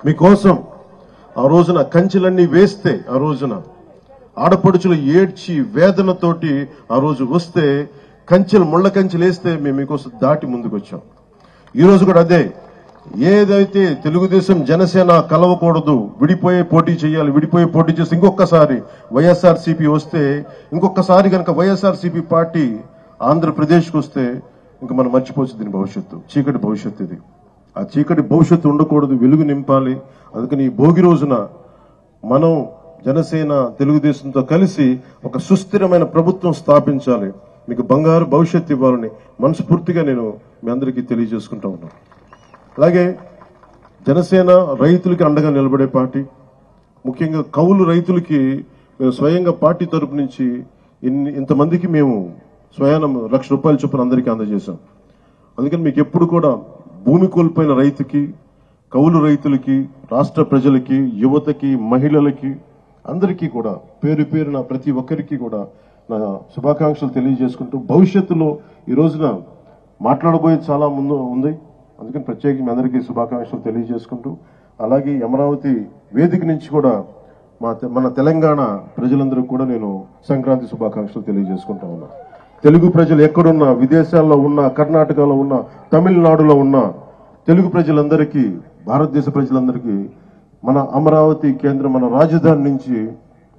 మీకోసం ఆ రోజున కంచెలన్నీ వేస్తే, ఆ రోజున ఆడపడుచులు ఏడ్చి వేదనతోటి ఆ రోజు వస్తే, కంచెలు ముళ్ళ కంచెలు వేస్తే మేము మీకోసం దాటి ముందుకు వచ్చాం. ఈ రోజు కూడా అదే, ఏదైతే తెలుగుదేశం జనసేన కలవకూడదు, విడిపోయే పోటీ చేయాలి, విడిపోయే పోటీ చేస్తే ఇంకొకసారి వైఎస్ఆర్సీపీ వస్తే, ఇంకొకసారి కనుక వైఎస్ఆర్సీపీ పార్టీ ఆంధ్రప్రదేశ్కి వస్తే ఇంకా మనం మర్చిపోవచ్చు దీని భవిష్యత్తు, చీకటి భవిష్యత్తు ఇది. ఆ చీకటి భవిష్యత్తు ఉండకూడదు, వెలుగు నింపాలి. అందుకని ఈ భోగి రోజున మనం జనసేన తెలుగుదేశంతో కలిసి ఒక సుస్థిరమైన ప్రభుత్వం స్థాపించాలి, మీకు బంగారు భవిష్యత్తు ఇవ్వాలని మనస్ఫూర్తిగా నేను మీ అందరికీ తెలియజేసుకుంటా ఉన్నాను. అలాగే జనసేన రైతులకి అండగా నిలబడే పార్టీ, ముఖ్యంగా కౌలు రైతులకి మేము స్వయంగా పార్టీ తరపు నుంచి ఇంతమందికి మేము స్వయాన ₹1,00,000 చొప్పున అందరికీ అందజేశాం. అందుకని మీకు ఎప్పుడు కూడా భూమి కోల్పోయిన రైతుకి, కౌలు రైతులకి, రాష్ట్ర ప్రజలకి, యువతకి, మహిళలకి అందరికీ కూడా పేరు పేరున ప్రతి ఒక్కరికి కూడా నా శుభాకాంక్షలు తెలియజేసుకుంటూ, భవిష్యత్తులో ఈ రోజున మాట్లాడబోయేది చాలా ముందు ఉంది. అందుకని ప్రత్యేకంగా మీ అందరికీ శుభాకాంక్షలు తెలియజేసుకుంటూ, అలాగే అమరావతి వేదిక నుంచి కూడా మన తెలంగాణ ప్రజలందరూ కూడా నేను సంక్రాంతి శుభాకాంక్షలు తెలియజేసుకుంటా ఉన్నా. తెలుగు ప్రజలు ఎక్కడున్నా, విదేశాల్లో ఉన్నా, కర్ణాటకలో ఉన్నా, తమిళనాడులో ఉన్నా, తెలుగు ప్రజలందరికీ, భారతదేశ ప్రజలందరికీ మన అమరావతి కేంద్రం, మన రాజధాని నుంచి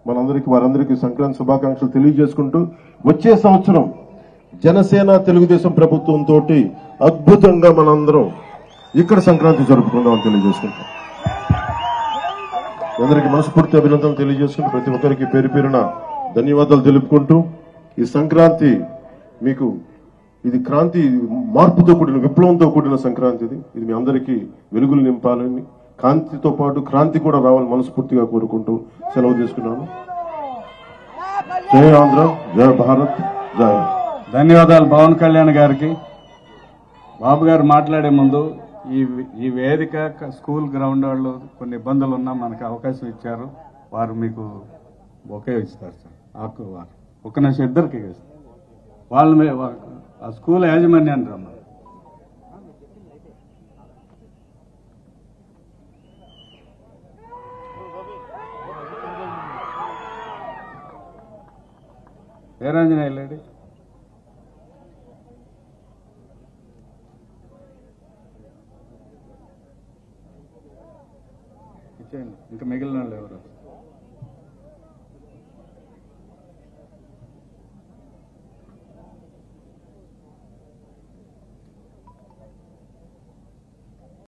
వారందరికీ సంక్రాంతి శుభాకాంక్షలు తెలియజేసుకుంటూ, వచ్చే సంవత్సరం జనసేన తెలుగుదేశం ప్రభుత్వంతో అద్భుతంగా మనందరం ఇక్కడ సంక్రాంతి జరుపుకుందామని తెలియజేసుకుంటాం. అందరికీ మనస్ఫూర్తి అభినందనలు తెలియజేసుకుంటూ, ప్రతి ఒక్కరికి పేరు పేరున ధన్యవాదాలు తెలుపుకుంటూ, ఈ సంక్రాంతి మీకు ఇది క్రాంతి, మార్పుతో కూడిన, విప్లవంతో కూడిన సంక్రాంతి ఇది మీ అందరికీ వెలుగులు నింపాలని, కాంతితో పాటు క్రాంతి కూడా రావాలని మనస్ఫూర్తిగా కోరుకుంటూ సెలవు తీసుకున్నాను. జై ఆంధ్ర, జై భారత్, జై. ధన్యవాదాలు పవన్ కళ్యాణ్ గారికి. బాబు గారు మాట్లాడే ముందు ఈ వేదిక స్కూల్ గ్రౌండ్ వాళ్ళు కొన్ని ఇబ్బందులు ఉన్నా మనకు అవకాశం ఇచ్చారు, వారు మీకు బొకే ఇస్తారు సార్. ఆకు వారు ఒక్క నిమిషం ఇద్దరికి వాళ్ళ ఆ స్కూల్ యాజమాన్యాన్ని రమ్మని. వీరాంజనేయ లేడీ ఇచ్చేయండి, ఇంకా మిగిలిన వాళ్ళు ఎవరు?